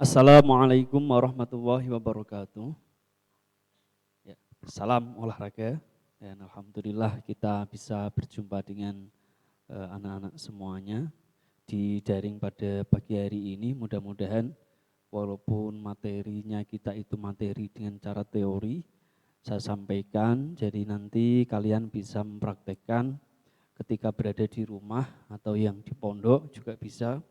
Assalamualaikum warahmatullahi wabarakatuh. Ya, salam olahraga dan alhamdulillah kita bisa berjumpa dengan anak-anak semuanya di daring pada pagi hari ini. Mudah-mudahan walaupun materinya kita itu materi dengan cara teori, saya sampaikan jadi nanti kalian bisa mempraktekkan ketika berada di rumah atau yang di pondok juga bisa.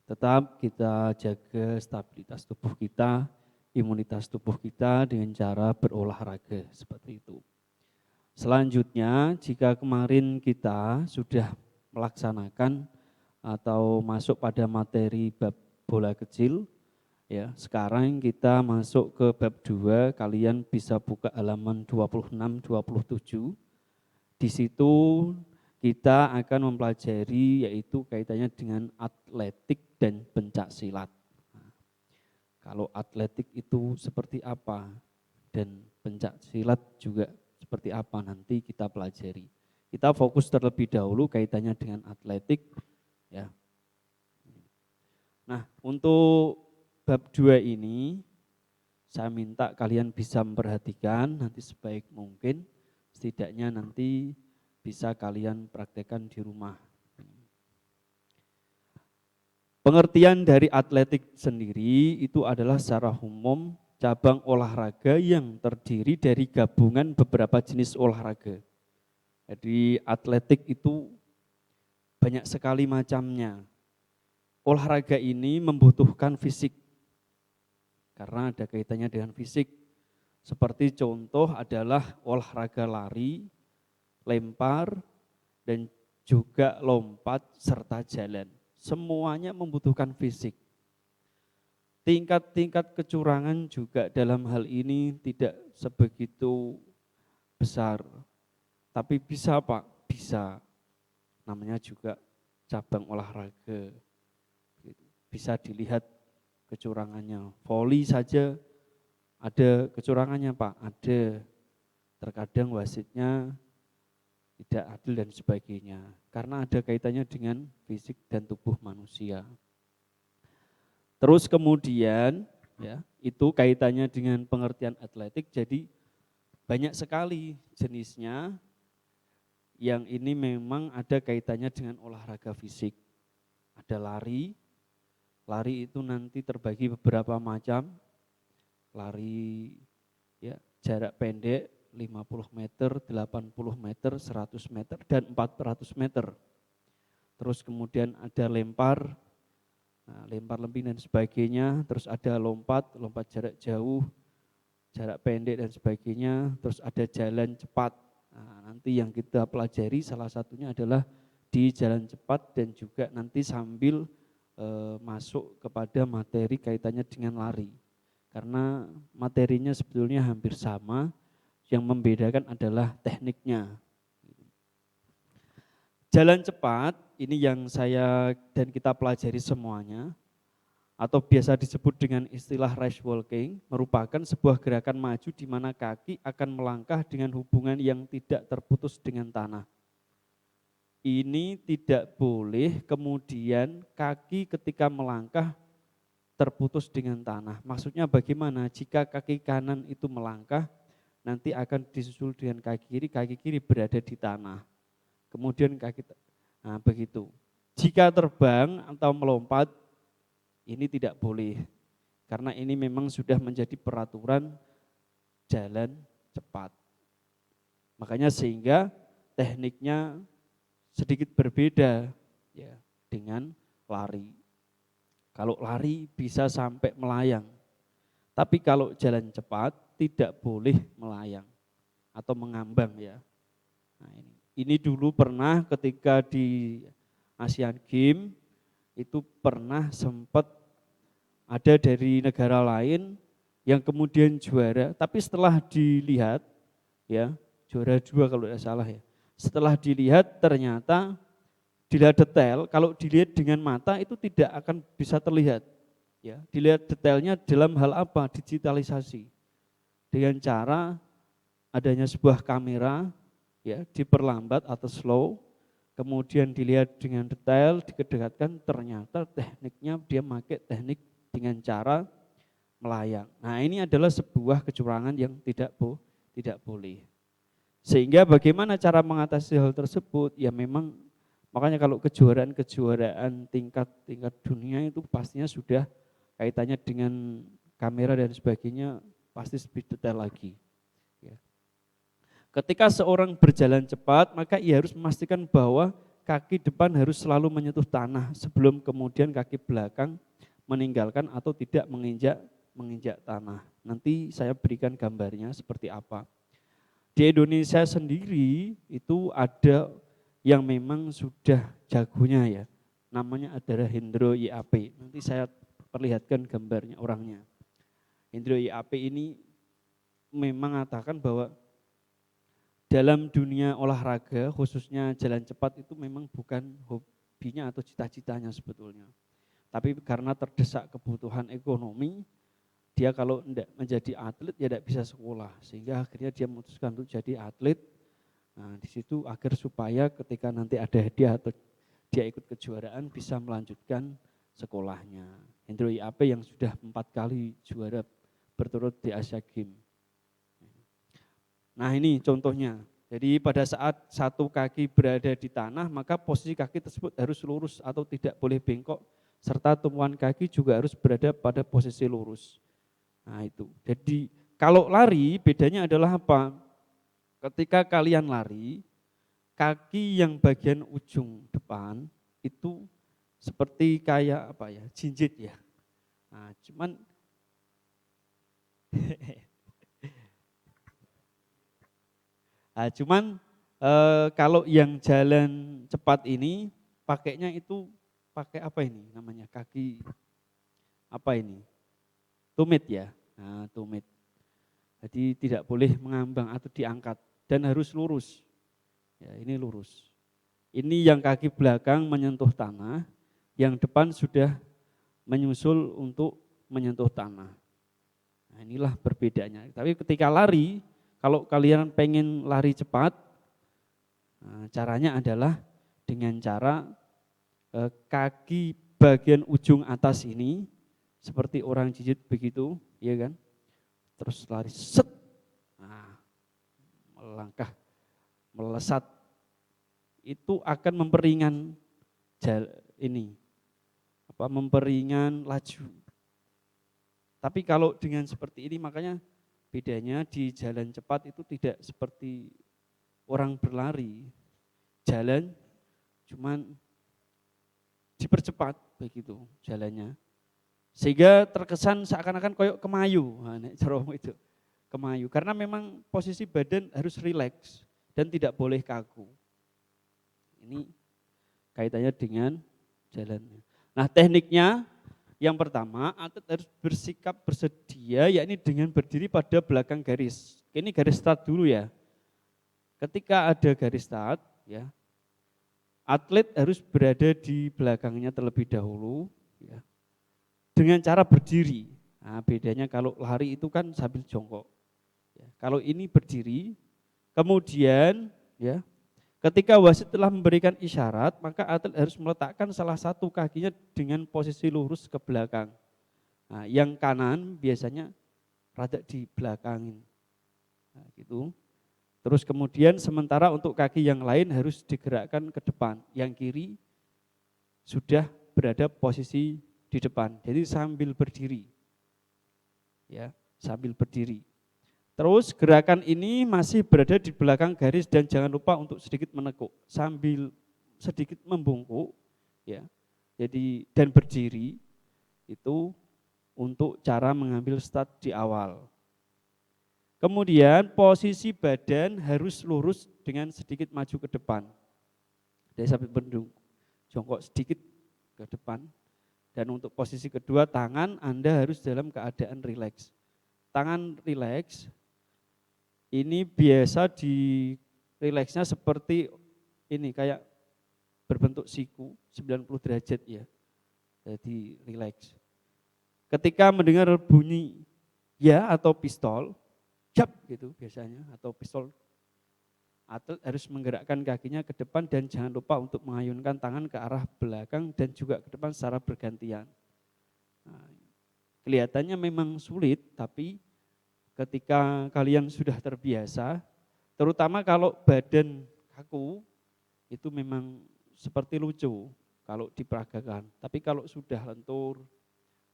Tetap kita jaga stabilitas tubuh kita, imunitas tubuh kita dengan cara berolahraga seperti itu. Selanjutnya, jika kemarin kita sudah melaksanakan atau masuk pada materi bab bola kecil, ya, sekarang kita masuk ke bab 2, kalian bisa buka halaman 26 27. Di situ kita akan mempelajari yaitu kaitannya dengan atletik dan pencak silat. Nah, kalau atletik itu seperti apa dan pencak silat juga seperti apa nanti kita pelajari. Kita fokus terlebih dahulu kaitannya dengan atletik ya. Nah, untuk bab 2 ini saya minta kalian bisa memperhatikan nanti sebaik mungkin, setidaknya nanti bisa kalian praktekkan di rumah. Pengertian dari atletik sendiri itu adalah secara umum cabang olahraga yang terdiri dari gabungan beberapa jenis olahraga. Jadi atletik itu banyak sekali macamnya. Olahraga ini membutuhkan fisik, karena ada kaitannya dengan fisik. Seperti contoh adalah olahraga lari, lempar, dan juga lompat serta jalan. Semuanya membutuhkan fisik. Tingkat-tingkat kecurangan juga dalam hal ini tidak sebegitu besar. Tapi bisa Pak, bisa. Namanya juga cabang olahraga. Bisa dilihat kecurangannya. Voli saja ada kecurangannya Pak, ada. Terkadang wasitnya tidak adil dan sebagainya. Karena ada kaitannya dengan fisik dan tubuh manusia. Terus kemudian ya, itu kaitannya dengan pengertian atletik, jadi banyak sekali jenisnya yang ini memang ada kaitannya dengan olahraga fisik. Ada lari, lari itu nanti terbagi beberapa macam, lari ya jarak pendek 50 meter, 80 meter, 100 meter, dan 400 meter. Terus kemudian ada lempar, lempar lemping dan sebagainya. Terus ada lompat, lompat jarak jauh, jarak pendek dan sebagainya. Terus ada jalan cepat. Nah, nanti yang kita pelajari salah satunya adalah di jalan cepat dan juga nanti sambil masuk kepada materi kaitannya dengan lari. Karena materinya sebetulnya hampir sama, yang membedakan adalah tekniknya. Jalan cepat ini yang saya dan kita pelajari semuanya, atau biasa disebut dengan istilah race walking, merupakan sebuah gerakan maju di mana kaki akan melangkah dengan hubungan yang tidak terputus dengan tanah. Ini tidak boleh kemudian kaki ketika melangkah terputus dengan tanah. Maksudnya bagaimana? Jika kaki kanan itu melangkah, nanti akan disusul dengan kaki kiri berada di tanah. Kemudian nah begitu. Jika terbang atau melompat, ini tidak boleh. Karena ini memang sudah menjadi peraturan jalan cepat. Makanya sehingga tekniknya sedikit berbeda ya dengan lari. Kalau lari bisa sampai melayang. Tapi kalau jalan cepat tidak boleh melayang atau mengambang ya. Nah, ini dulu pernah ketika di Asian Games itu pernah sempat ada dari negara lain yang kemudian juara, tapi setelah dilihat ya, juara 2 kalau tidak salah ya. Setelah dilihat ternyata dilihat detail, kalau dilihat dengan mata itu tidak akan bisa terlihat. Ya, dilihat detailnya dalam hal apa? Digitalisasi. Dengan cara adanya sebuah kamera ya diperlambat atau slow, kemudian dilihat dengan detail, dikedekatkan, ternyata tekniknya dia pakai teknik dengan cara melayang. Nah, ini adalah sebuah kecurangan yang tidak boleh. Sehingga bagaimana cara mengatasi hal tersebut? Ya memang makanya kalau kejuaraan tingkat dunia itu pastinya sudah kaitannya dengan kamera dan sebagainya pasti lebih detail lagi. Ya. Ketika seorang berjalan cepat, maka ia harus memastikan bahwa kaki depan harus selalu menyentuh tanah sebelum kemudian kaki belakang meninggalkan atau tidak menginjak tanah. Nanti saya berikan gambarnya seperti apa. Di Indonesia sendiri itu ada yang memang sudah jagonya ya. Namanya adalah Hendro YAP. Nanti saya perlihatkan gambarnya orangnya. Hendro YAP ini memang mengatakan bahwa dalam dunia olahraga khususnya jalan cepat itu memang bukan hobinya atau cita-citanya sebetulnya. Tapi karena terdesak kebutuhan ekonomi, dia kalau tidak menjadi atlet ya tidak bisa sekolah. Sehingga akhirnya dia memutuskan untuk jadi atlet. Nah, di situ agar supaya ketika nanti ada hadiah atau dia ikut kejuaraan bisa melanjutkan sekolahnya. Hendro YAP yang sudah 4 kali juara berturut di Asia Games. Nah, ini contohnya. Jadi pada saat satu kaki berada di tanah, maka posisi kaki tersebut harus lurus atau tidak boleh bengkok, serta tumpuan kaki juga harus berada pada posisi lurus. Nah itu, jadi kalau lari bedanya adalah apa? Ketika kalian lari, kaki yang bagian ujung depan itu seperti kayak apa ya, jinjit ya. Nah cuman kalau yang jalan cepat ini pakainya itu pakai apa ini namanya kaki apa ini tumit ya. Nah tumit. Jadi tidak boleh mengambang atau diangkat dan harus lurus. Ya ini lurus. Ini yang kaki belakang menyentuh tanah, yang depan sudah menyusul untuk menyentuh tanah. Nah inilah perbedaannya. Tapi ketika lari, kalau kalian pengen lari cepat, nah, caranya adalah dengan cara kaki bagian ujung atas ini seperti orang jijit begitu, ya kan? Terus lari set, nah, melangkah, melesat, itu akan memperingan memperingan laju. Tapi kalau dengan seperti ini makanya bedanya di jalan cepat itu tidak seperti orang berlari, jalan cuman dipercepat begitu jalannya. Sehingga terkesan seakan-akan koyok kemayu, nah, itu kemayu. Karena memang posisi badan harus rileks dan tidak boleh kaku. Ini kaitannya dengan jalannya. Nah tekniknya yang pertama atlet harus bersikap bersedia yakni dengan berdiri pada belakang garis. Ini garis start dulu ya. Ketika ada garis start ya, atlet harus berada di belakangnya terlebih dahulu ya, dengan cara berdiri. Nah, bedanya kalau lari itu kan sambil jongkok. Ya, kalau ini berdiri, kemudian ya, ketika wasit telah memberikan isyarat, maka atlet harus meletakkan salah satu kakinya dengan posisi lurus ke belakang. Nah, yang kanan biasanya rada di belakangin. Nah, gitu. Terus kemudian sementara untuk kaki yang lain harus digerakkan ke depan. Yang kiri sudah berada posisi di depan. Jadi sambil berdiri. Ya, sambil berdiri. Terus gerakan ini masih berada di belakang garis dan jangan lupa untuk sedikit menekuk sambil sedikit membungkuk ya. Jadi dan berdiri itu untuk cara mengambil start di awal. Kemudian posisi badan harus lurus dengan sedikit maju ke depan. Dari sambil jongkok sedikit ke depan. Dan untuk posisi kedua tangan Anda harus dalam keadaan rileks. Tangan rileks ini biasa di rileksnya seperti ini kayak berbentuk siku 90 derajat ya. Jadi rileks. Ketika mendengar bunyi ya atau pistol, jab gitu biasanya atau pistol, atlet harus menggerakkan kakinya ke depan dan jangan lupa untuk mengayunkan tangan ke arah belakang dan juga ke depan secara bergantian. Nah, Kelihatannya memang sulit, tapi ketika kalian sudah terbiasa, terutama kalau badan kaku, itu memang seperti lucu kalau diperagakan. Tapi kalau sudah lentur,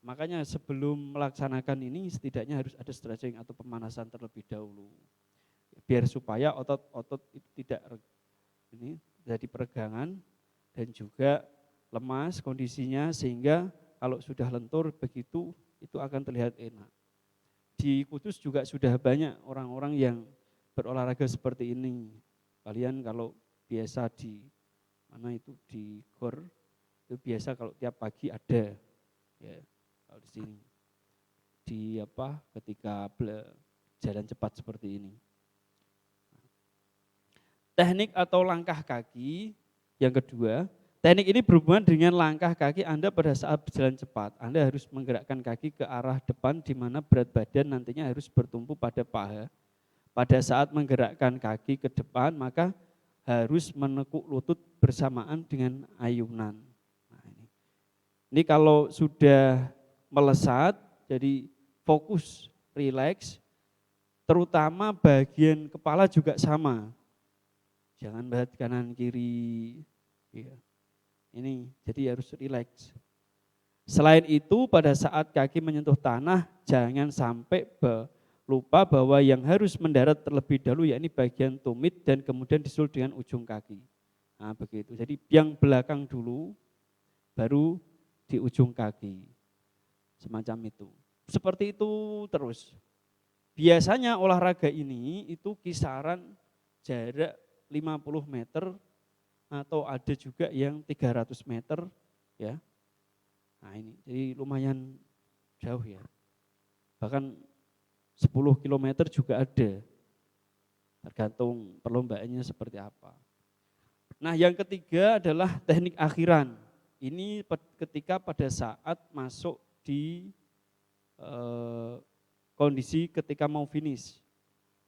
makanya sebelum melaksanakan ini setidaknya harus ada stretching atau pemanasan terlebih dahulu. Biar supaya otot-otot itu tidak ini jadi peregangan dan juga lemas kondisinya, sehingga kalau sudah lentur begitu itu akan terlihat enak. Di Kudus juga sudah banyak orang-orang yang berolahraga seperti ini. Kalian kalau biasa di mana itu di GOR, itu biasa kalau tiap pagi ada ya, kalau di sini di ketika jalan cepat seperti ini. Teknik atau langkah kaki yang kedua, teknik ini berhubungan dengan langkah kaki Anda pada saat berjalan cepat. Anda harus menggerakkan kaki ke arah depan di mana berat badan nantinya harus bertumpu pada paha. Pada saat menggerakkan kaki ke depan, maka harus menekuk lutut bersamaan dengan ayunan. Nah, ini kalau sudah melesat, jadi fokus, rileks, terutama bagian kepala juga sama. Jangan berat kanan kiri. Ya. Ini jadi harus rileks. Selain itu, pada saat kaki menyentuh tanah, jangan sampai lupa bahwa yang harus mendarat terlebih dahulu yakni bagian tumit dan kemudian disusul dengan ujung kaki. Nah, begitu. Jadi yang belakang dulu baru di ujung kaki. Semacam itu. Seperti itu terus. Biasanya olahraga ini itu kisaran jarak 50 meter atau ada juga yang 300 meter ya. Nah ini jadi lumayan jauh ya. Bahkan 10 kilometer juga ada. Tergantung perlombaannya seperti apa. Nah yang ketiga adalah teknik akhiran. Ini ketika pada saat masuk di kondisi ketika mau finish.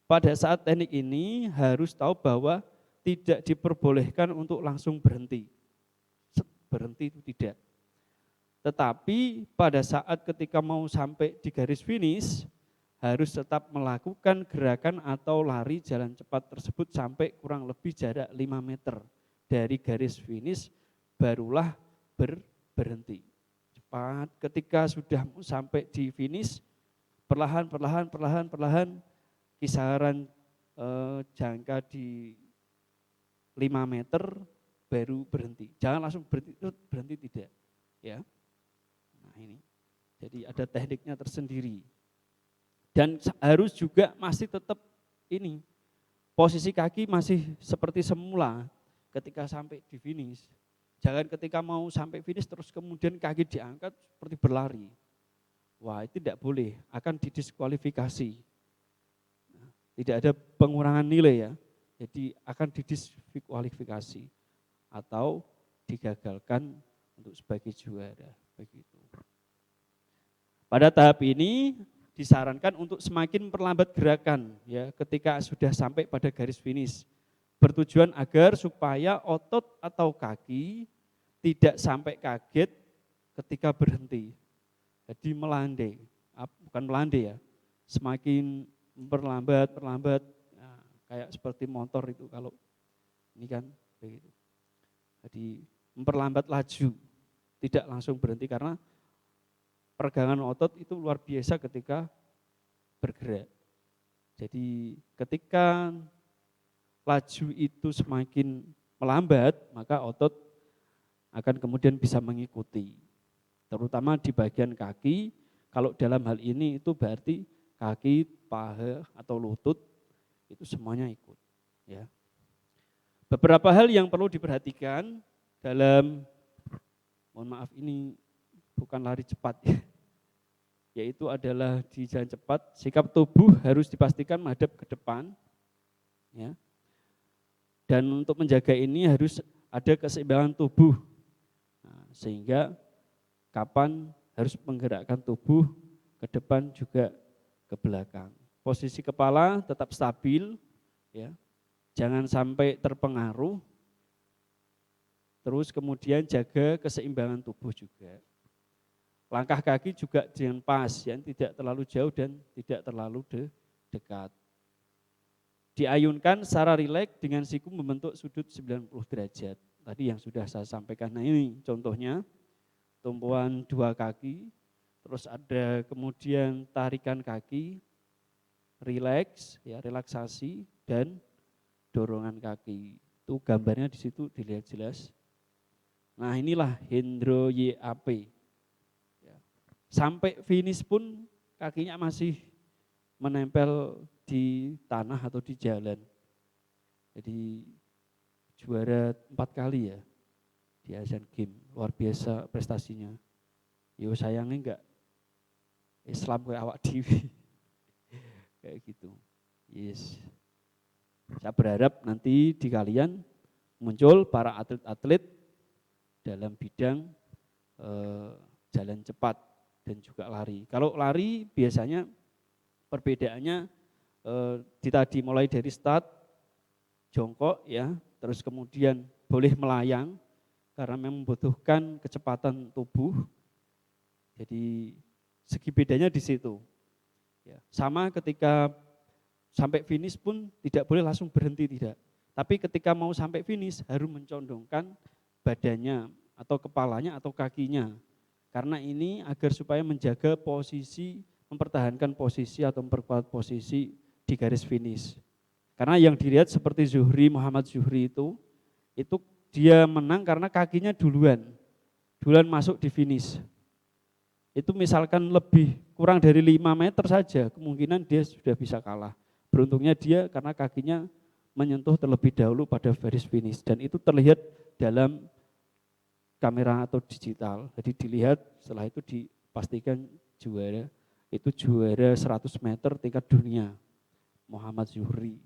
Pada saat teknik ini harus tahu bahwa tidak diperbolehkan untuk langsung berhenti. Berhenti itu tidak. Tetapi pada saat ketika mau sampai di garis finish, harus tetap melakukan gerakan atau lari jalan cepat tersebut sampai kurang lebih jarak 5 meter dari garis finish, barulah berhenti. Cepat, ketika sudah sampai di finish, perlahan, kisaran jangka di 5 meter baru berhenti. Jangan langsung berhenti tidak. Ya. Nah ini, jadi ada tekniknya tersendiri. Dan harus juga masih tetap ini, posisi kaki masih seperti semula ketika sampai di finish. Jangan ketika mau sampai finish terus kemudian kaki diangkat seperti berlari. Wah itu tidak boleh, akan didiskualifikasi. Tidak ada pengurangan nilai ya. Jadi akan didiskualifikasi atau digagalkan untuk sebagai juara begitu. Pada tahap ini disarankan untuk semakin memperlambat gerakan ya ketika sudah sampai pada garis finish. Bertujuan agar supaya otot atau kaki tidak sampai kaget ketika berhenti. Jadi melandai, bukan melandai ya. Semakin perlambat, kayak seperti motor itu kalau ini kan begitu. Jadi memperlambat laju, tidak langsung berhenti karena peregangan otot itu luar biasa ketika bergerak. Jadi ketika laju itu semakin melambat, maka otot akan kemudian bisa mengikuti. Terutama di bagian kaki, kalau dalam hal ini itu berarti kaki, paha atau lutut itu semuanya ikut ya. Beberapa hal yang perlu diperhatikan dalam, mohon maaf ini bukan lari cepat ya, yaitu adalah di jalan cepat sikap tubuh harus dipastikan menghadap ke depan ya. Dan untuk menjaga ini harus ada keseimbangan tubuh. Nah, sehingga kapan harus menggerakkan tubuh ke depan juga ke belakang. Posisi kepala tetap stabil, ya, jangan sampai terpengaruh. Terus kemudian jaga keseimbangan tubuh juga. Langkah kaki juga dengan pas, ya, tidak terlalu jauh dan tidak terlalu dekat. Diayunkan secara rileks dengan siku membentuk sudut 90 derajat. Tadi yang sudah saya sampaikan. Nah ini contohnya, tumpuan dua kaki, terus ada kemudian tarikan kaki, rileks, ya, relaksasi, dan dorongan kaki. Itu gambarnya di situ dilihat jelas. Nah inilah Hendro YAP. Ya. Sampai finish pun kakinya masih menempel di tanah atau di jalan. Jadi juara 4 kali ya di Asian Games, luar biasa prestasinya. Yo sayangnya enggak Islam kayak awak dewi kayak gitu. Yes. Saya berharap nanti di kalian muncul para atlet-atlet dalam bidang jalan cepat dan juga lari. Kalau lari biasanya perbedaannya tadi mulai dari start jongkok ya, terus kemudian boleh melayang karena membutuhkan kecepatan tubuh. Jadi segi bedanya di situ. Ya, sama ketika sampai finish pun tidak boleh langsung berhenti, tidak. Tapi ketika mau sampai finish harus mencondongkan badannya atau kepalanya atau kakinya. Karena ini agar supaya menjaga posisi, mempertahankan posisi atau memperkuat posisi di garis finish. Karena yang dilihat seperti Zuhri, Muhammad Zuhri itu dia menang karena kakinya duluan masuk di finish. Itu misalkan lebih kurang dari 5 meter saja, kemungkinan dia sudah bisa kalah. Beruntungnya dia karena kakinya menyentuh terlebih dahulu pada garis finish dan itu terlihat dalam kamera atau digital. Jadi dilihat setelah itu dipastikan juara, itu juara 100 meter tingkat dunia, Muhammad Zuhri.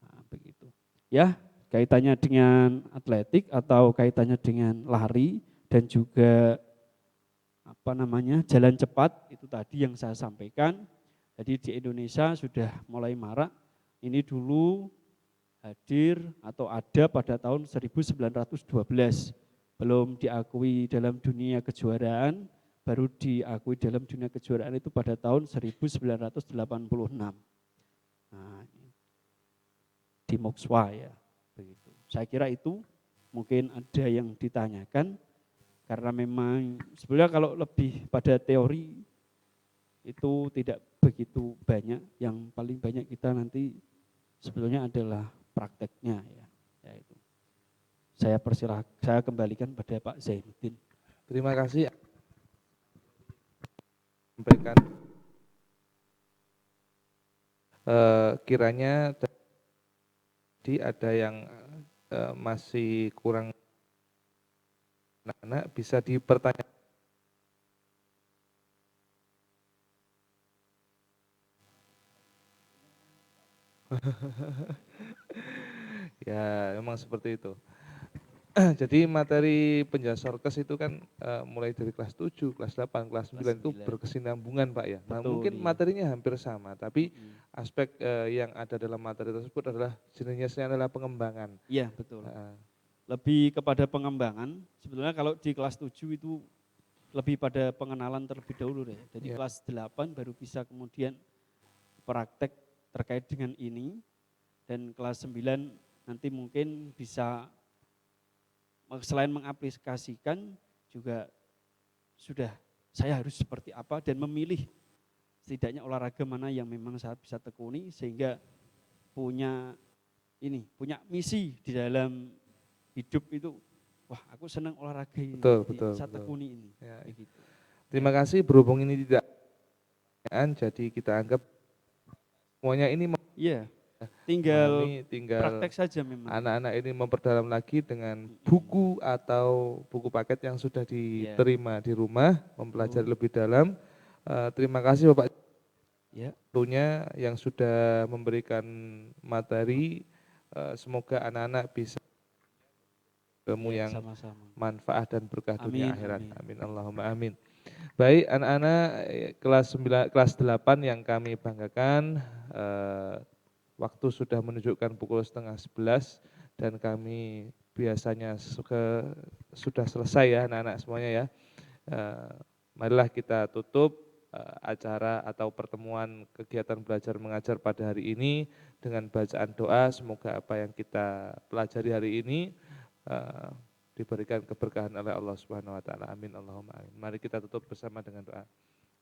Nah, begitu. Ya, kaitannya dengan atletik atau kaitannya dengan lari dan juga jalan cepat itu tadi yang saya sampaikan. Jadi di Indonesia sudah mulai marak. Ini dulu hadir atau ada pada tahun 1912. Belum diakui dalam dunia kejuaraan, baru diakui dalam dunia kejuaraan itu pada tahun 1986. Nah, di Mokswa ya, begitu. Saya kira itu mungkin ada yang ditanyakan. Karena memang sebenarnya kalau lebih pada teori itu tidak begitu banyak, yang paling banyak kita nanti sebetulnya adalah prakteknya ya. Itu. Saya kembalikan pada Pak Zainuddin. Terima kasih. Sampaikan kiranya tadi ada yang masih kurang anak-anak bisa dipertanyakan. Ya, memang seperti itu. Jadi materi penjelasan orkes itu kan mulai dari kelas 7, kelas 8, kelas 9 itu berkesinambungan Pak ya. Nah, mungkin materinya hampir sama, tapi aspek yang ada dalam materi tersebut adalah jenisnya adalah pengembangan. Iya, betul. Lebih kepada pengembangan. Sebetulnya kalau di kelas 7 itu lebih pada pengenalan terlebih dahulu deh. Jadi kelas 8 baru bisa kemudian praktek terkait dengan ini, dan kelas 9 nanti mungkin bisa selain mengaplikasikan juga sudah saya harus seperti apa dan memilih setidaknya olahraga mana yang memang saya bisa tekuni sehingga punya misi di dalam hidup itu. Wah, aku senang olahraga ini, betul, saya tekuni ini. Ya. Begitu. Terima kasih, berhubung ini tidak jadi kita anggap semuanya ini tinggal praktek saja memang. Anak-anak ini memperdalam lagi dengan buku atau buku paket yang sudah diterima di rumah, mempelajari lebih dalam. Terima kasih Bapak tentunya yang sudah memberikan materi. Semoga anak-anak bisa ilmu yang manfaat dan berkah dunia akhirat. Amin Allahumma amin. Baik, anak-anak kelas 8 yang kami banggakan, waktu sudah menunjukkan pukul 10:30 dan kami biasanya sudah selesai ya anak-anak semuanya ya. Marilah kita tutup acara atau pertemuan kegiatan belajar mengajar pada hari ini dengan bacaan doa. Semoga apa yang kita pelajari hari ini diberikan keberkahan oleh Allah Subhanahu wa taala. Amin Allahumma amin. Mari kita tutup bersama dengan doa.